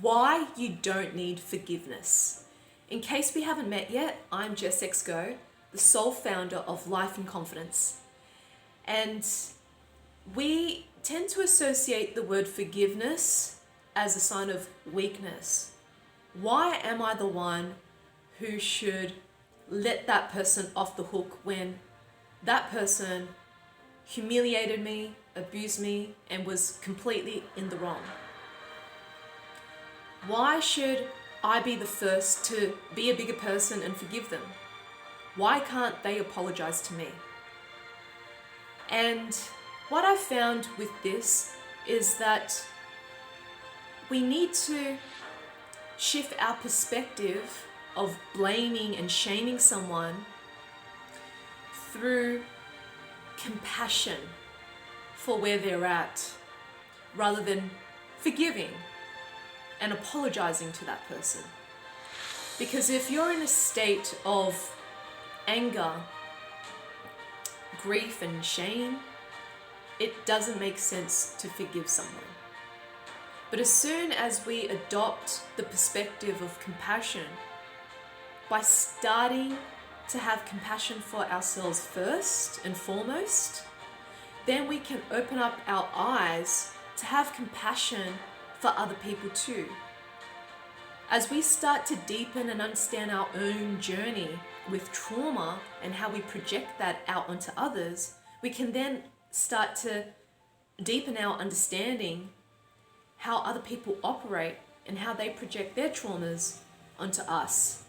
Why you don't need forgiveness. In case we haven't met yet, I'm Jess, the sole founder of Life in Confidence. And we tend to associate the word forgiveness as a sign of weakness. Why am I the one who should let that person off the hook when that person humiliated me, abused me, and was completely in the wrong? Why should I be the first to be a bigger person and forgive them? Why can't they apologize to me? And what I've found with this is that we need to shift our perspective of blaming and shaming someone through compassion for where they're at, rather than forgiving and apologizing to that person. Because if you're in a state of anger, grief and shame, it doesn't make sense to forgive someone. But as soon as we adopt the perspective of compassion, by starting to have compassion for ourselves first and foremost, then we can open up our eyes to have compassion for other people too. As we start to deepen and understand our own journey with trauma and how we project that out onto others, we can then start to deepen our understanding how other people operate and how they project their traumas onto us.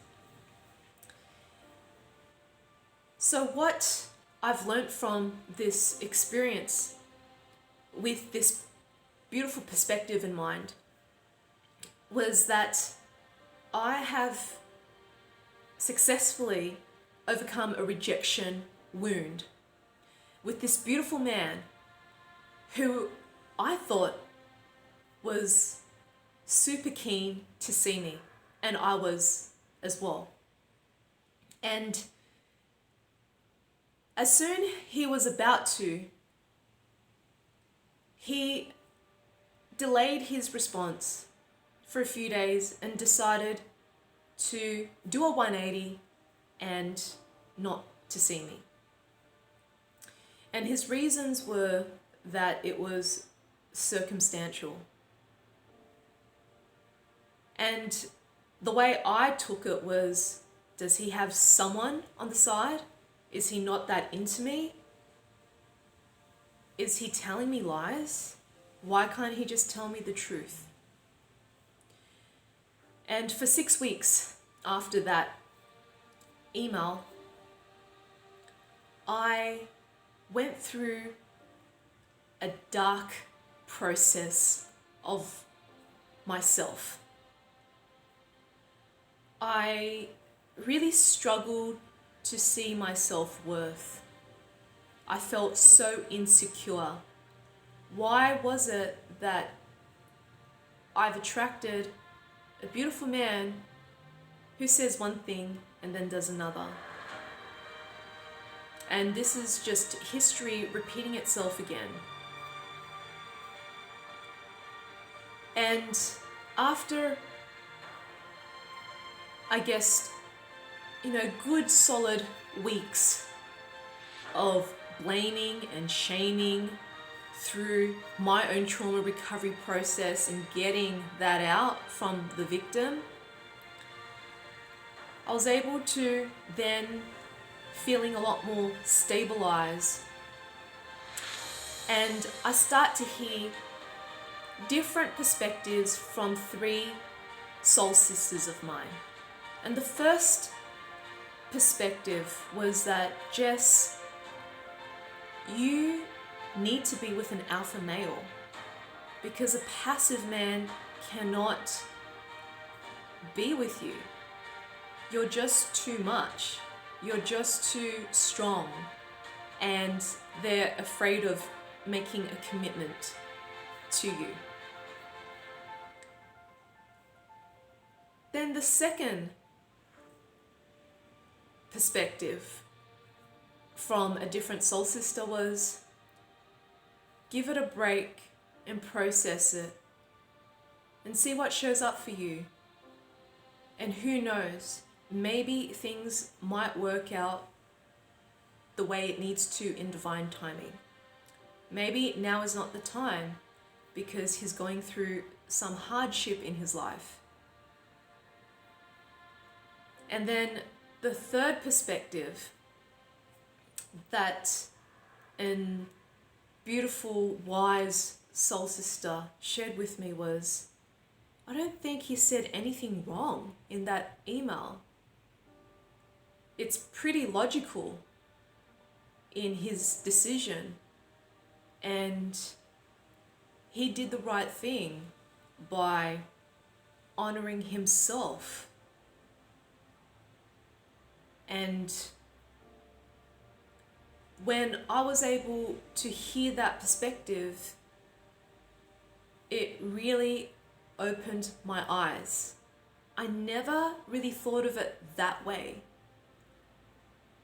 So what I've learned from this experience with this beautiful perspective in mind was that I have successfully overcome a rejection wound with this beautiful man who I thought was super keen to see me, and I was as well. And as soon he was about to, he delayed his response for a few days and decided to do a 180 and not to see me. And his reasons were that it was circumstantial. And the way I took it was, does he have someone on the side? Is he not that into me? Is he telling me lies? Why can't he just tell me the truth? And for 6 weeks after that email, I went through a dark process of myself. I really struggled to see my self-worth. I felt so insecure. Why was it that I've attracted a beautiful man who says one thing and then does another? And this is just history repeating itself again. And after, I guess, good solid weeks of blaming and shaming through my own trauma recovery process and getting that out from the victim, I was able to then feeling a lot more stabilized. And I start to hear different perspectives from 3 soul sisters of mine. And the first perspective was that, Jess, you need to be with an alpha male, because a passive man cannot be with you. You're just too much. You're just too strong. And they're afraid of making a commitment to you. Then the second perspective from a different soul sister was, give it a break and process it. and see what shows up for you. And who knows, maybe things might work out the way it needs to in divine timing. Maybe now is not the time because he's going through some hardship in his life. And then the third perspective that an beautiful, wise soul sister shared with me was, I don't think he said anything wrong in that email. It's pretty logical in his decision, and he did the right thing by honoring himself. And when I was able to hear that perspective, it really opened my eyes. I never really thought of it that way.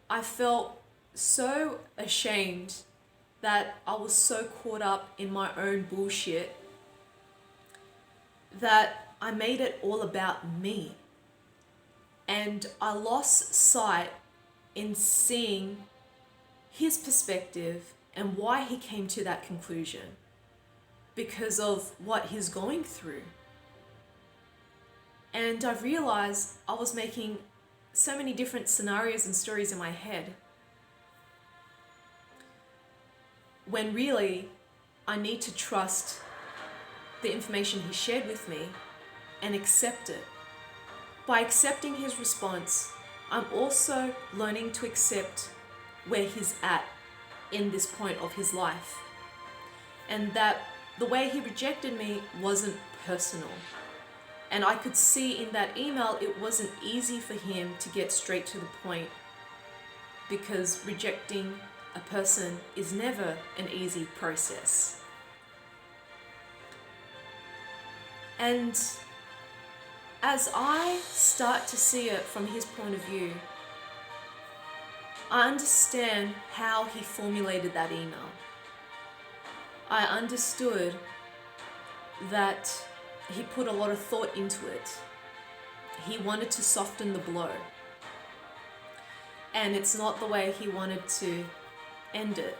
I felt so ashamed that I was so caught up in my own bullshit that I made it all about me. And I lost sight in seeing his perspective and why he came to that conclusion because of what he's going through. And I realized I was making so many different scenarios and stories in my head, when really I need to trust the information he shared with me and accept it. By accepting his response, I'm also learning to accept where he's at in this point of his life, and that the way he rejected me wasn't personal. And I could see in that email it wasn't easy for him to get straight to the point, because rejecting a person is never an easy process. And as I start to see it from his point of view, I understand how he formulated that email. I understood that he put a lot of thought into it. He wanted to soften the blow. And it's not the way he wanted to end it.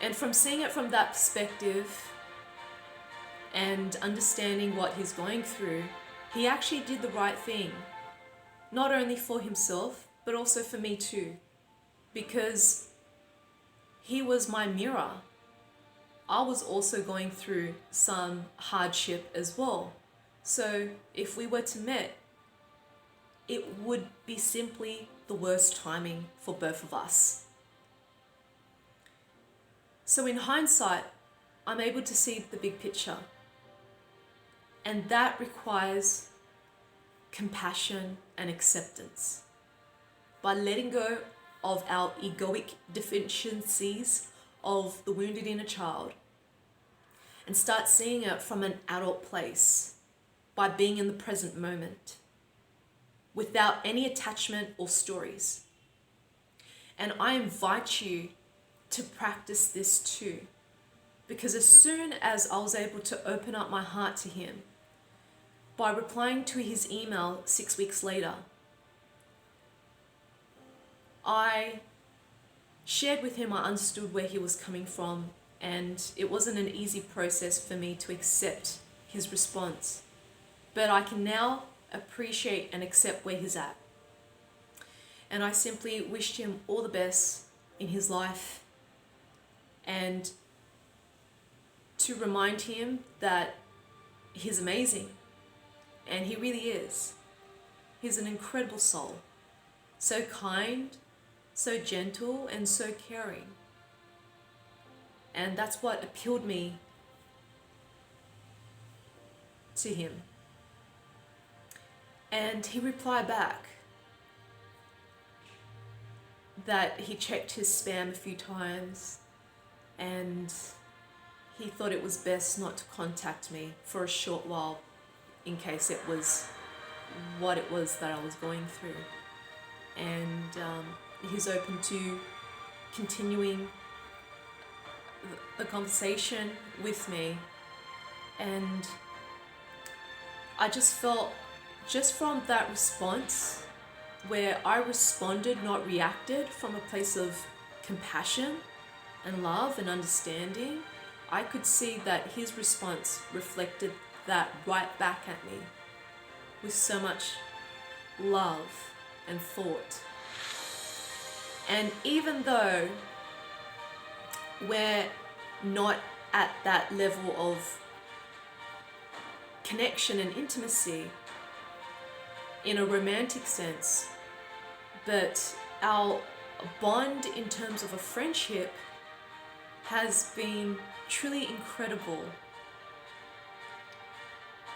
And from seeing it from that perspective and understanding what he's going through, he actually did the right thing. Not only for himself, but also for me too. Because he was my mirror. I was also going through some hardship as well. So if we were to meet, it would be simply the worst timing for both of us. So in hindsight, I'm able to see the big picture. And that requires compassion and acceptance. By letting go of our egoic deficiencies of the wounded inner child and start seeing it from an adult place, by being in the present moment without any attachment or stories. And I invite you to practice this too, because as soon as I was able to open up my heart to him by replying to his email 6 weeks later, I shared with him I understood where he was coming from, and it wasn't an easy process for me to accept his response. But I can now appreciate and accept where he's at. And I simply wished him all the best in his life, and to remind him that he's amazing, and he really is. He's an incredible soul, so kind, so gentle, and so caring. And that's what appealed me to him. And he replied back that he checked his spam a few times and he thought it was best not to contact me for a short while in case it was what it was that I was going through. And he's open to continuing the conversation with me, and I just felt, just from that response, where I responded, not reacted, from a place of compassion and love and understanding, I could see that his response reflected that right back at me with so much love and thought. And even though we're not at that level of connection and intimacy in a romantic sense, but our bond in terms of a friendship has been truly incredible.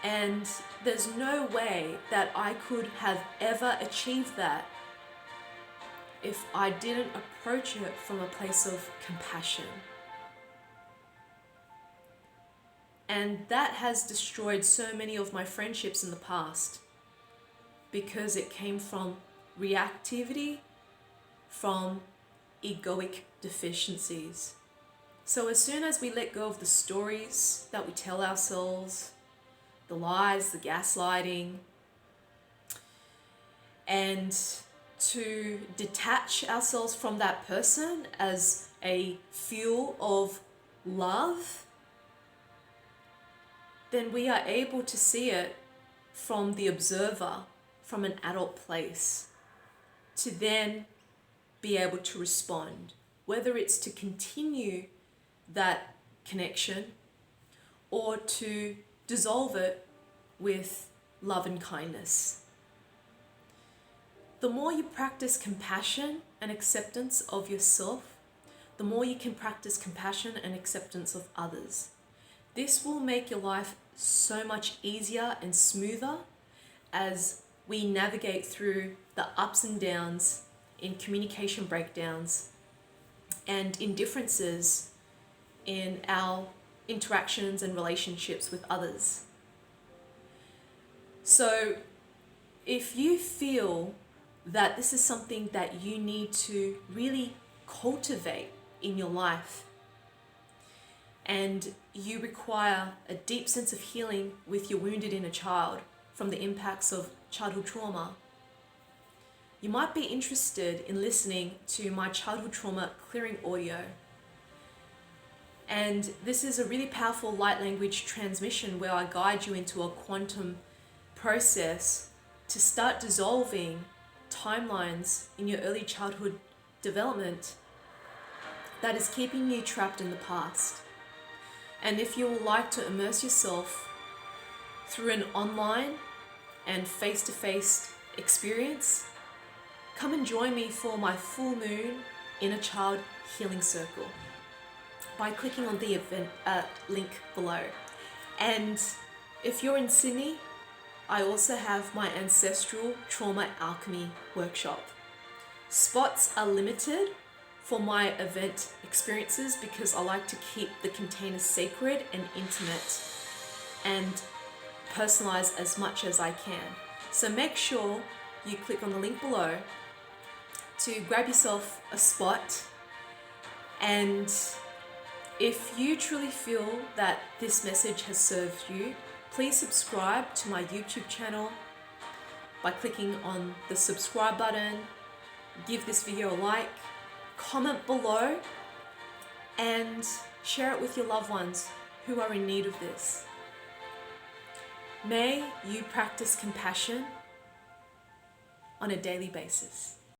And there's no way that I could have ever achieved that if I didn't approach it from a place of compassion. And that has destroyed so many of my friendships in the past, because it came from reactivity, from egoic deficiencies. So as soon as we let go of the stories that we tell ourselves, the lies, the gaslighting, and to detach ourselves from that person as a fuel of love, then we are able to see it from the observer, from an adult place, to then be able to respond, whether it's to continue that connection or to dissolve it with love and kindness. The more you practice compassion and acceptance of yourself, the more you can practice compassion and acceptance of others. This will make your life so much easier and smoother as we navigate through the ups and downs in communication breakdowns and indifferences in our interactions and relationships with others. So if you feel that this is something that you need to really cultivate in your life, and you require a deep sense of healing with your wounded inner child from the impacts of childhood trauma, you might be interested in listening to my childhood trauma clearing audio. And this is a really powerful light language transmission where I guide you into a quantum process to start dissolving timelines in your early childhood development that is keeping you trapped in the past. And if you would like to immerse yourself through an online and face-to-face experience, come and join me for my full moon inner child healing circle by clicking on the event link below. And if you're in Sydney, I also have my ancestral trauma alchemy workshop. Spots are limited for my event experiences because I like to keep the container sacred and intimate and personalized as much as I can. So make sure you click on the link below to grab yourself a spot. And if you truly feel that this message has served you, please subscribe to my YouTube channel by clicking on the subscribe button, give this video a like, comment below, and share it with your loved ones who are in need of this. May you practice compassion on a daily basis.